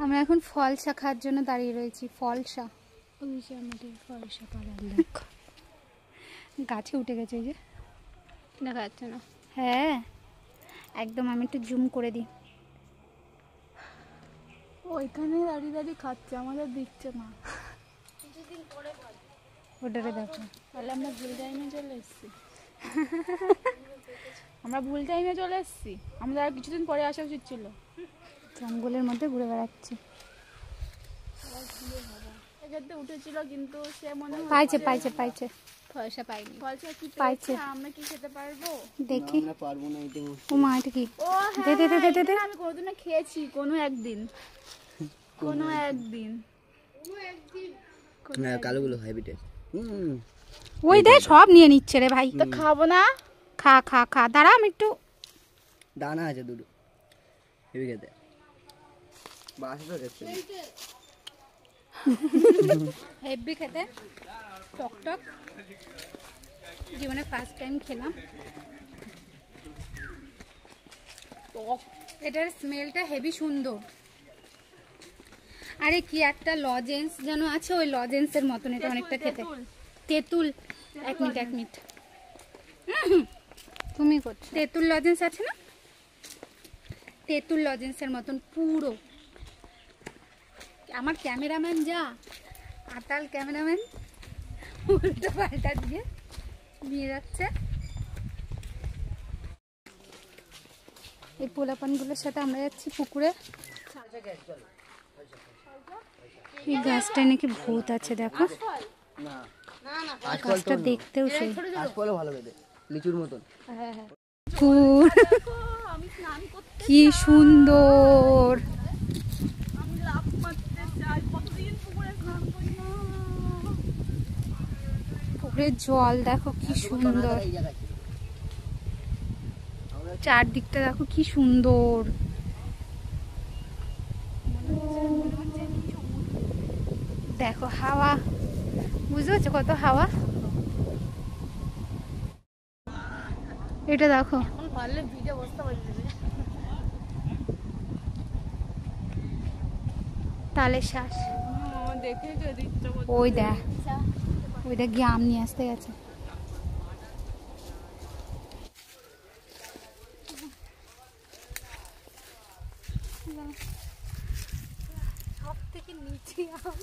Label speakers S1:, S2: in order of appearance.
S1: আমরা এখন ফলসা খাওয়ার জন্য দাঁড়িয়ে রয়েছি। ফলসা, ওই যে আমাদের ফলসা পাড়ার লোক গাছে উঠে গেছে। ওই যে দেখা যাচ্ছে না? হ্যাঁ একদম, আমি একটু জুম করে দিই।
S2: ওইখানে দাঁড়িয়ে দাঁড়িয়ে খাচ্ছে, আমাদের দিচ্ছে না।
S1: ওটারে দেখো,
S2: তাহলে আমরা ভুল টাইমে চলে এসেছি। আমরা ভুল টাইমে চলে এসেছি, আমাদের আর কিছুদিন পরে আসা উচিত ছিল।
S1: জঙ্গলের মধ্যে ঘুরে বেড়াচ্ছি।
S2: এক্ষেত্রে উঠেছিল কিন্তু সে মনে হয়
S1: পাইছে পাইছে পাইছে, ফলসা পাইনি।
S2: ফলসা কি
S1: পাইছে,
S2: পেয়েছে? আমরা কি খেতে পারবো?
S1: দেখি।
S3: আমরা পারবো না এটা।
S1: ও মা, এটা কি?
S2: ও
S1: দে দে দে দে দে।
S2: আমি কোনোদিনও খেয়েছি, কোনো একদিন।
S3: হ্যাঁ কালোগুলো হাইব্রিড।
S1: ওই দে সব নিয়ে নিচ্ছে রে ভাই।
S2: তো খাবো না?
S1: খা খা খা, দাঁড়া আমি একটু।
S3: দানা আছে দুটো, হেভি খেতে। বাসে তো দেখতে
S1: হেভি খেতে, টক টক। জীবনে ফার্স্ট টাইম খেলাম। এটার স্মেলটা হেভি সুন্দর। আরে কি একটা লজেন্স যেন আছে, ওই লজেন্সের মতন এটা অনেকটা খেতে। তেঁতুল, এক মিনিট এক মিনিট, তুমি করছো। তেঁতুল লজেন্স আছে না, তেঁতুল লজেন্সের মতন পুরো। আমার ক্যামেরাম্যান যা আতাল ক্যামেরাম্যান, উল্টো পাল্টা দিয়ে নিয়ে যাচ্ছে। এই পোলাপানগুলোর সাথে আমরা যাচ্ছি পুকুরে। এই গাছটায় নাকি ভূত আছে, দেখো। গাছটা দেখতেও সেই
S3: ভালো খেতে, লিচুর মতন।
S1: কি সুন্দর। পুকুরের জল দেখো কি সুন্দর, চারদিকটা দেখো কি সুন্দর। দেখো হাওয়া, বুঝতে পারছো কত হাওয়া। এটা দেখো, তালের শ্বাস। ওই দেখ, ওই দেখ গিয়ে আম নিয়ে আসতে গেছে। সব থেকে নিচে আম।